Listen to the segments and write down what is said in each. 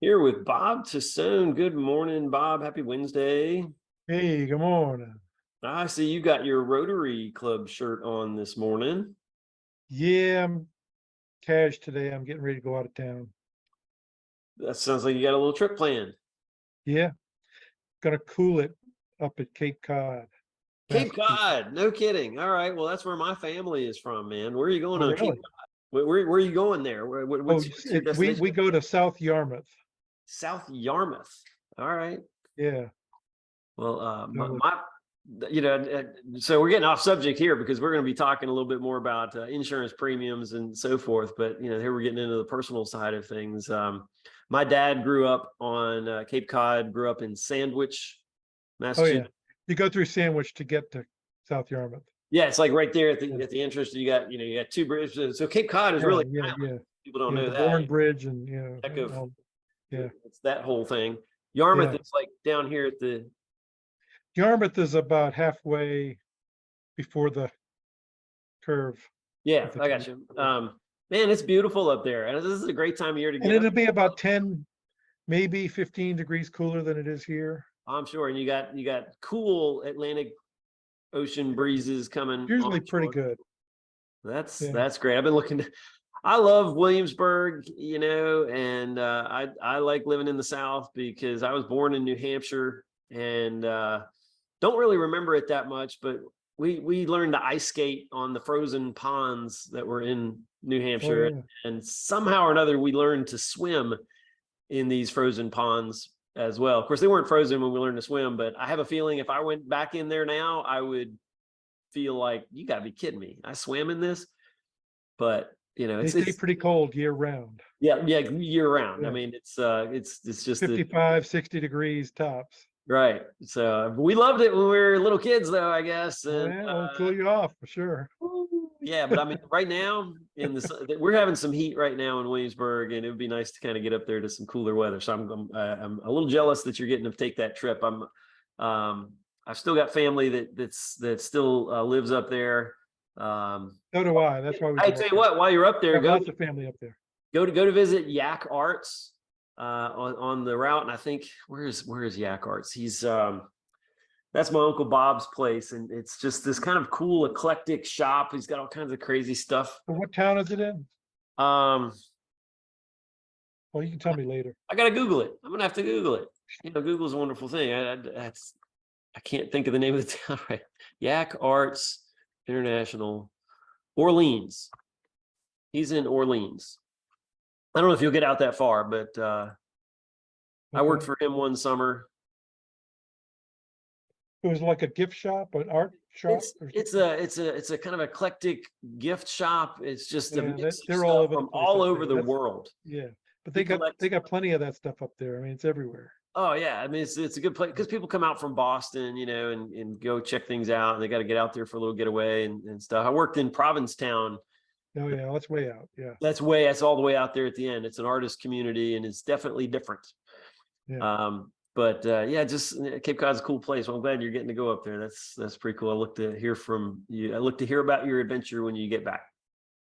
Here with Bob Tassone. Good morning, Bob. Happy Wednesday. Hey, good morning. I see you got your Rotary Club shirt on this morning. Yeah, I'm cash today. I'm getting ready to go out of town. That sounds like you got a little trip planned. Yeah, gonna cool it up at Cape Cod, Cape Massachusetts. Cod, no kidding. All right, well, that's where my family is from, man. Where are you going Oh, on Cape really? Cod? Where are you going there? Oh, What's your we destination? go to South Yarmouth. South Yarmouth. All right. Yeah. Well, So, so we're getting off subject here because we're going to be talking a little bit more about insurance premiums and so forth. But here we're getting into the personal side of things. My dad grew up on Cape Cod, grew up in Sandwich, oh yeah, Massachusetts. you go through Sandwich to get to South Yarmouth. Yeah, it's like right there at Yeah, the entrance. You got two bridges. So Cape Cod is yeah, really yeah, an island. yeah. People don't Yeah, know the that. Bourne Bridge and Heck of yeah, it's that whole thing. Yarmouth yeah. is like down here at the Yarmouth is about halfway before the curve yeah. of the I got Cape. you. Yeah. Man, it's beautiful up there, and this is a great time of year to And get up. it'll be about 10, maybe 15 degrees cooler than it is here. I'm sure. And you got cool Atlantic Ocean breezes coming Usually pretty onshore. good. Yeah. That's great. I've been looking. I love Williamsburg, and I like living in the South because I was born in New Hampshire and don't really remember it that much, but we learned to ice skate on the frozen ponds that were in New Oh Hampshire, yeah. and somehow or another we learned to swim in these frozen ponds as well. Of course, they weren't frozen when we learned to swim, but I have a feeling if I went back in there now, I would feel like you got to be kidding me. I swam in this, but They stay it's pretty cold year round. yeah year round. I Yeah. mean, it's just the 55, 60 degrees tops. right. So we loved it when we were little kids, though, I guess, Oh and yeah, it'll cool you off for sure. yeah. But I mean, right now we're having some heat right now in Williamsburg, and it would be nice to kind of get up there to some cooler weather. So I'm a little jealous that you're getting to take that trip. I've still got family that still lives up there. So do I. That's why we I go tell up you there. what, while you're up there, Got lots of family up there. go to visit Yak Arts on the route. And I think where's Yak Arts? He's that's my Uncle Bob's place, and it's just this kind of cool eclectic shop. He's got all kinds of crazy stuff. So what town is it in? Um, Well, you can tell me later. I gotta Google it. I'm gonna have to Google it. Google's a wonderful thing. I can't think of the name of the town right. Yak Arts International, Orleans. He's in Orleans. I don't know if you'll get out that far, but I worked Okay. for him one summer. It was like a gift shop, an art shop or something. It's a kind of eclectic gift shop. It's just a Yeah, mix of they're all stuff over the from place all up over there. the That's world. yeah. But He they collects. got plenty of that stuff up there. I mean, it's everywhere. Oh yeah, I mean it's a good place because people come out from Boston, and go check things out, and they got to get out there for a little getaway and stuff. I worked in Provincetown. Oh yeah, that's way out. Yeah. That's all the way out there at the end. It's an artist community, and it's definitely different. Yeah. But yeah, just Cape Cod's a cool place. Well, I'm glad you're getting to go up there. That's pretty cool. I look to hear from you. I look to hear about your adventure when you get back.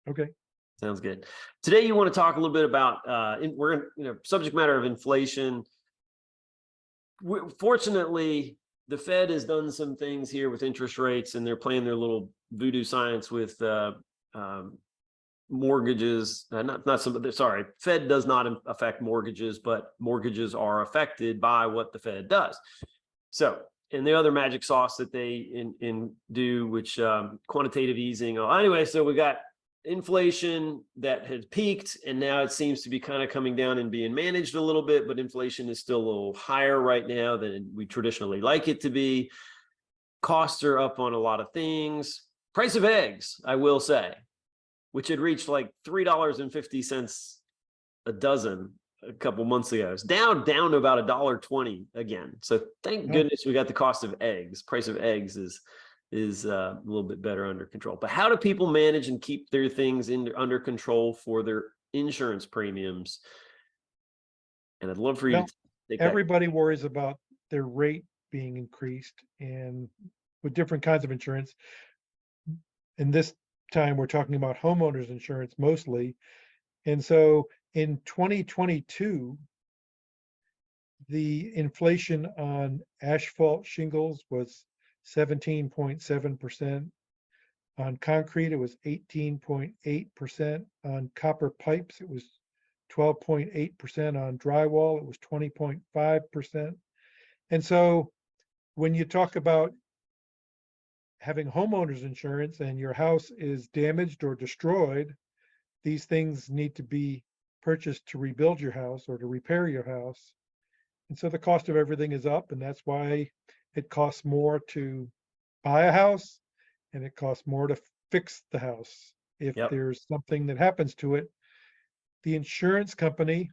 Okay. Sounds good. Today, you want to talk a little bit about we're subject matter of inflation. Fortunately, the Fed has done some things here with interest rates, and they're playing their little voodoo science with mortgages. Sorry, Fed does not affect mortgages, but mortgages are affected by what the Fed does. So, and the other magic sauce that they do, which quantitative easing. Anyway, so we got inflation that had peaked, and now it seems to be kind of coming down and being managed a little bit, but inflation is still a little higher right now than we traditionally like it to be. Costs are up on a lot of things. Price of eggs, I will say, which had reached like $3.50 a dozen a couple months ago. It's down to about $1.20 again. So thank goodness we got the cost of eggs. Price of eggs is a little bit better under control. But how do people manage and keep their things under control for their insurance premiums? And I'd love for you to take that. Everybody worries about their rate being increased, and with different kinds of insurance. And this time we're talking about homeowners insurance mostly. And so in 2022, the inflation on asphalt shingles was 17.7%. On concrete, it was 18.8%. On copper pipes, it was 12.8%. On drywall, it was 20.5%. And so when you talk about having homeowners insurance and your house is damaged or destroyed, these things need to be purchased to rebuild your house or to repair your house. And so the cost of everything is up, and that's why it costs more to buy a house and it costs more to fix the house. If Yep. there's something that happens to it, the insurance company,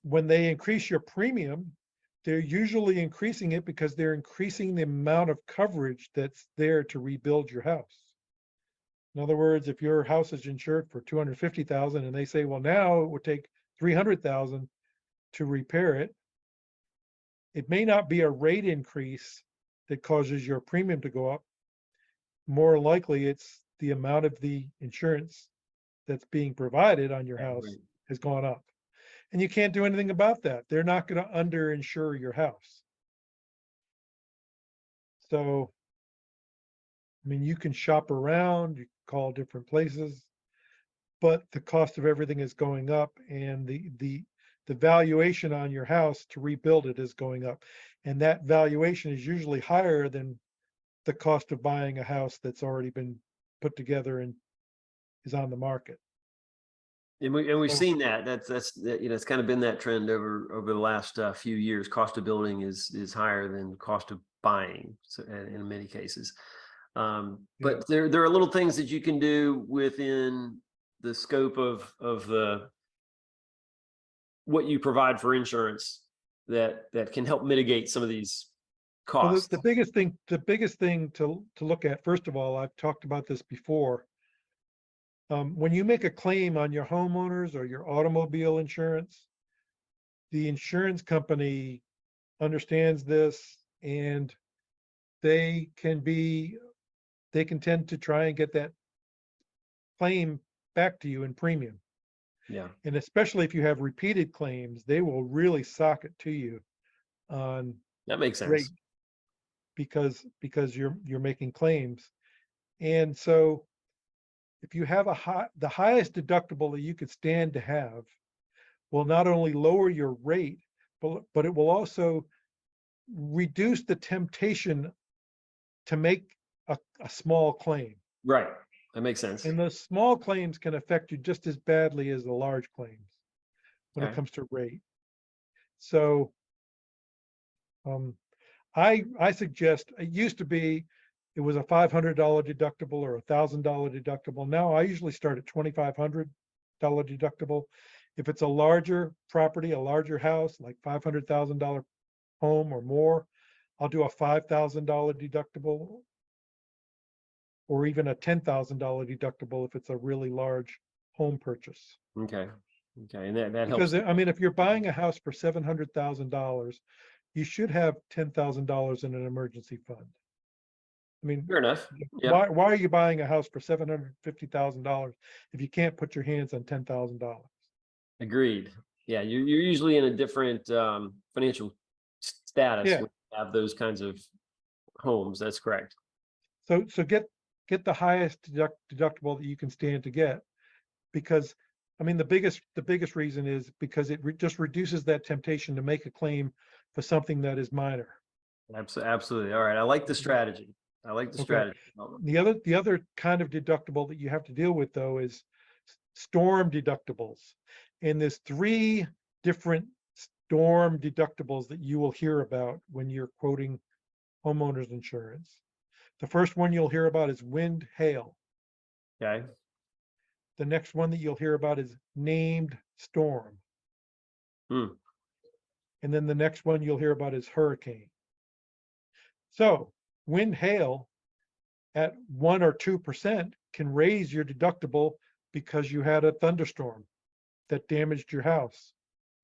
when they increase your premium, they're usually increasing it because they're increasing the amount of coverage that's there to rebuild your house. In other words, if your house is insured for 250,000 and they say, well, now it would take 300,000 to repair it, it may not be a rate increase that causes your premium to go up. More likely, it's the amount of the insurance that's being provided on your house Right. has gone up. And you can't do anything about that. They're not going to underinsure your house. So, I mean, you can shop around, you can call different places, but the cost of everything is going up, and the valuation on your house to rebuild it is going up. And that valuation is usually higher than the cost of buying a house that's already been put together and is on the market. And we've So, seen that. It's kind of been that trend over the last few years. Cost of building is higher than cost of buying, so in many cases. yeah. But there are little things that you can do within the scope of the what you provide for insurance that can help mitigate some of these Well, costs. the biggest thing to look at, first of all, I've talked about this before. When you make a claim on your homeowners or your automobile insurance, the insurance company understands this, and they can tend to try and get that claim back to you in premium. Yeah, And especially if you have repeated claims, they will really sock it to you on that makes rate sense. because you're making claims. And so if you have the highest deductible that you could stand to have will not only lower your rate, but it will also reduce the temptation to make a small claim. Right, that makes sense. And those small claims can affect you just as badly as the large claims when it Okay. comes to rate. So I suggest, it used to be it was a $500 deductible or $1,000 deductible. Now I usually start at $2,500 deductible. If it's a larger property, a larger house, like $500,000 home or more, I'll do a $5,000 deductible, or even a $10,000 deductible if it's a really large home purchase. Okay. Okay. And that helps. Because I mean, if you're buying a house for $700,000, you should have $10,000 in an emergency fund. I mean, Fair enough. Yeah. why are you buying a house for $750,000 if you can't put your hands on $10,000? Agreed. Yeah. You're usually in a different financial status Yeah. when you have those kinds of homes. That's correct. So get the highest deductible that you can stand to get, because I mean the biggest reason is because it just reduces that temptation to make a claim for something that is minor. Absolutely. All right. I like the strategy. I like the Okay. strategy. The other kind of deductible that you have to deal with, though, is storm deductibles. And there's 3 different storm deductibles that you will hear about when you're quoting homeowners insurance. The first one you'll hear about is wind, hail. Okay. The next one that you'll hear about is named storm. Hmm. And then the next one you'll hear about is hurricane. So wind, hail at 1 or 2% can raise your deductible because you had a thunderstorm that damaged your house.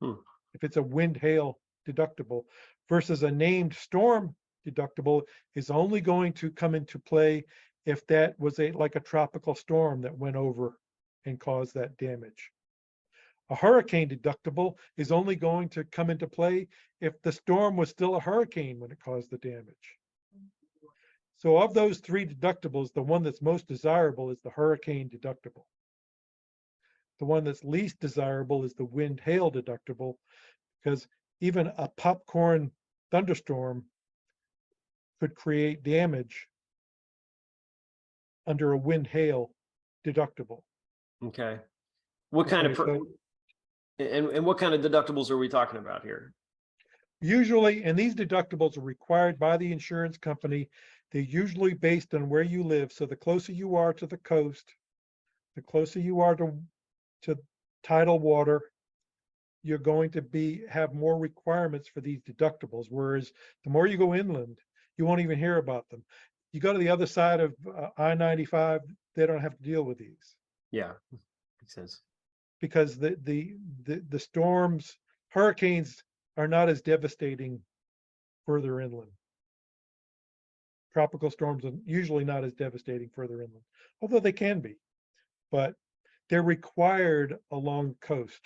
Hmm. If it's a wind, hail deductible, versus a named storm deductible is only going to come into play if that was like a tropical storm that went over and caused that damage. A hurricane deductible is only going to come into play if the storm was still a hurricane when it caused the damage. So of those three deductibles, the one that's most desirable is the hurricane deductible. The one that's least desirable is the wind hail deductible, because even a popcorn thunderstorm could create damage under a wind hail deductible. Okay. What kind of, Okay, so and what kind of deductibles are we talking about here? usually, and these deductibles are required by the insurance company. They're usually based on where you live. So the closer you are to the coast, the closer you are to tidal water, you're going to have more requirements for these deductibles. Whereas the more you go inland, you won't even hear about them. You go to the other side of I-95, they don't have to deal with these Yeah, makes sense. because the storms, hurricanes are not as devastating further inland. Tropical storms are usually not as devastating further inland, although they can be, but they're required along the coast.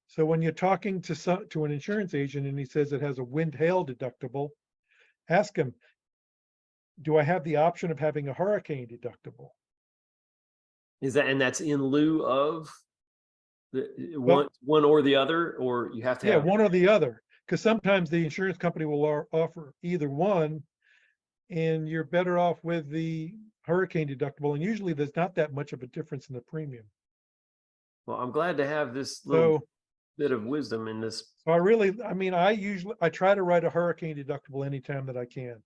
So when you're talking to an insurance agent and he says it has a wind hail deductible, ask him, do I have the option of having a hurricane deductible? Is that, and that's in lieu of the Well, one or the other, or you have to yeah, have? one or the other, because sometimes the insurance company will offer either one, and you're better off with the hurricane deductible. And usually there's not that much of a difference in the premium. Well, I'm glad to have this little So, bit of wisdom in this. so I mean, I try to write a hurricane deductible anytime that I can,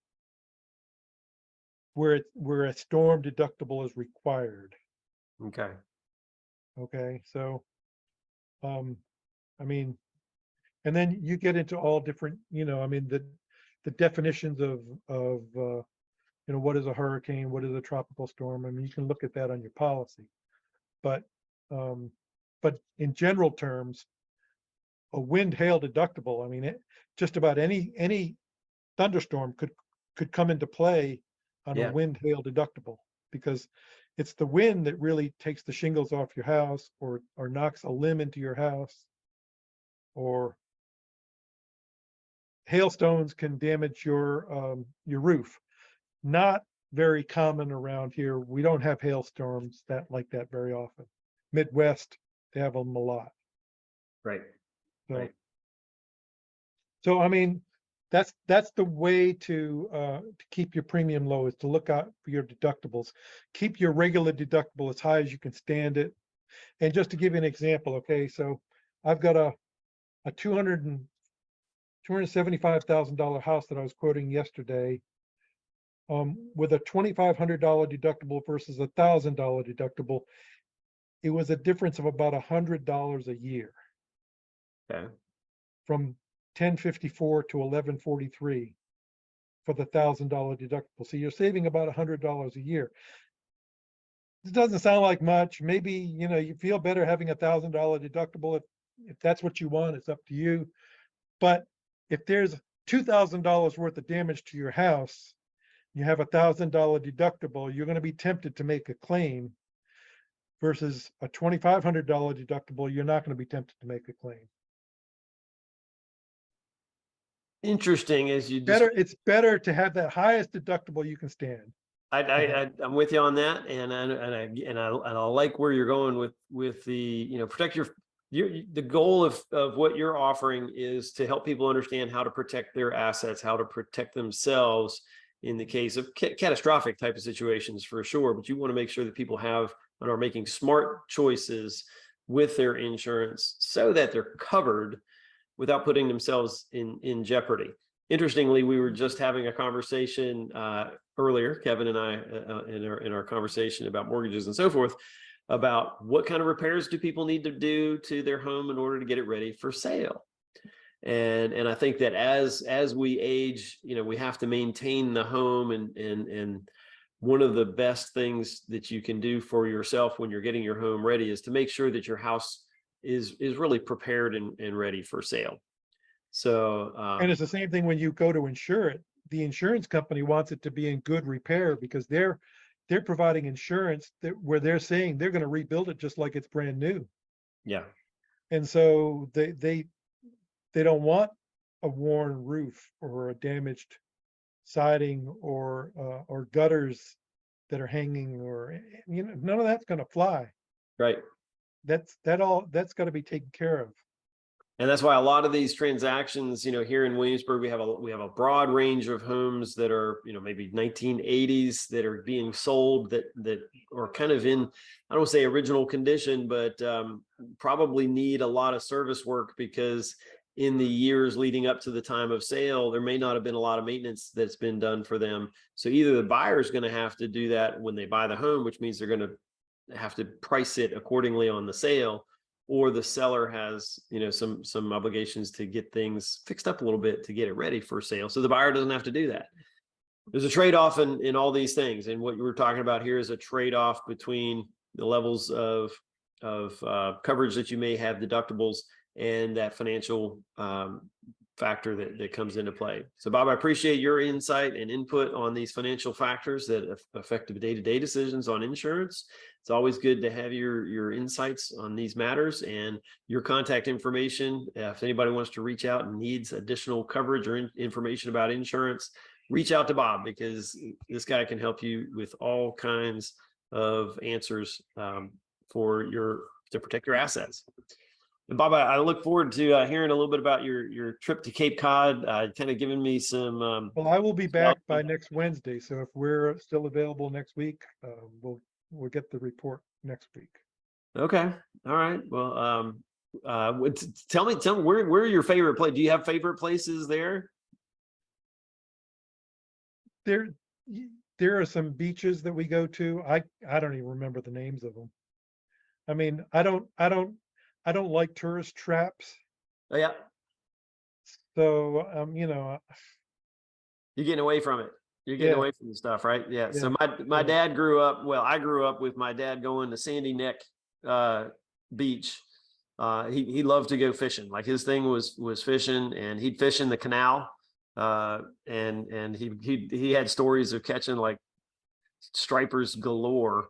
where a storm deductible is required. Okay. Okay, so, I mean, and then you get into all different, I mean, the definitions of, what is a hurricane, what is a tropical storm? I mean, you can look at that on your policy, but, um, but in general terms, a wind hail deductible, I mean, just about any thunderstorm could come into play on a Yeah. wind hail deductible, because it's the wind that really takes the shingles off your house or knocks a limb into your house, or hailstones can damage your roof. Not very common around here. We don't have hailstorms like that very often. Midwest, they have them a lot. Right. So, Right. so I mean, that's the way to keep your premium low, is to look out for your deductibles. Keep your regular deductible as high as you can stand it. And just to give you an example, okay, so I've got a $275,000 house that I was quoting yesterday, with a $2,500 deductible versus a $1,000 deductible. It was a difference of about $100 a year, Okay. from 1054 to 1143 for the $1,000 deductible. So you're saving about $100 a year. It doesn't sound like much. Maybe, you feel better having a $1,000 deductible. If that's what you want, it's up to you. But if there's $2,000 worth of damage to your house, you have a $1,000 deductible, you're going to be tempted to make a claim, versus a $2,500 deductible, you're not going to be tempted to make a claim. Interesting, as you just, It's better to have that highest deductible you can stand. I'm with you on that, and I like where you're going with the, protect the goal of what you're offering is to help people understand how to protect their assets, how to protect themselves in the case of catastrophic type of situations, for sure. But you want to make sure that people have and are making smart choices with their insurance so that they're covered without putting themselves in jeopardy. Interestingly, we were just having a conversation earlier, Kevin and I, in our conversation about mortgages and so forth, about what kind of repairs do people need to do to their home in order to get it ready for sale. And I think that as we age, we have to maintain the home, and one of the best things that you can do for yourself when you're getting your home ready is to make sure that your house is really prepared and ready for sale. So, And it's the same thing when you go to insure it. The insurance company wants it to be in good repair, because they're providing insurance where they're saying they're going to rebuild it just like it's brand new. yeah, And so they don't want a worn roof or a damaged siding or gutters that are hanging, or, none of that's gonna fly. Right. That's got to be taken care of. And that's why a lot of these transactions, here in Williamsburg, we have a broad range of homes that are, maybe 1980s that are being sold that are kind of in, I don't want to say original condition, but probably need a lot of service work, because in the years leading up to the time of sale, there may not have been a lot of maintenance that's been done for them. So either the buyer is going to have to do that when they buy the home, which means they're going to have to price it accordingly on the sale, or the seller has, some obligations to get things fixed up a little bit to get it ready for sale. So the buyer doesn't have to do that. There's a trade-off in all these things. And what you were talking about here is a trade-off between the levels of coverage that you may have, deductibles, and that financial factor that comes into play. So Bob, I appreciate your insight and input on these financial factors that affect the day-to-day decisions on insurance. It's always good to have your insights on these matters, and your contact information. If anybody wants to reach out and needs additional coverage or information about insurance, reach out to Bob, because this guy can help you with all kinds of answers to protect your assets. And Bob, I look forward to hearing a little bit about your trip to Cape Cod. Kind of giving me some. Well, I will be back by next Wednesday, so if we're still available next week, we'll get the report next week. Okay. All right. Well, tell me where are your favorite place? Do you have favorite places there? There are some beaches that we go to. I don't even remember the names of them. I mean, I don't like tourist traps. Oh, yeah. So, You're getting away from it. You're getting away from the stuff, right? Yeah. So my dad grew up, I grew up with my dad going to Sandy Neck beach. He loved to go fishing. Like, his thing was fishing, and he'd fish in the canal. And he had stories of catching like stripers galore.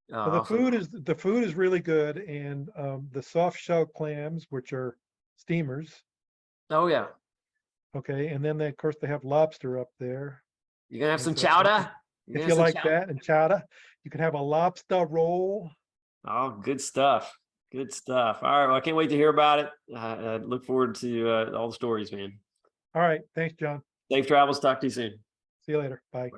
well, the food is really good, and the soft shell clams, which are steamers. Oh yeah. Okay, and then of course they have lobster up there. You're gonna have some So chowder. if you like that, and chowder, you can have a lobster roll. Oh, good stuff. Good stuff. All right. Well, I can't wait to hear about it. I look forward to all the stories, man. All right, thanks, John. Safe travels. Talk to you soon. See you later. Bye.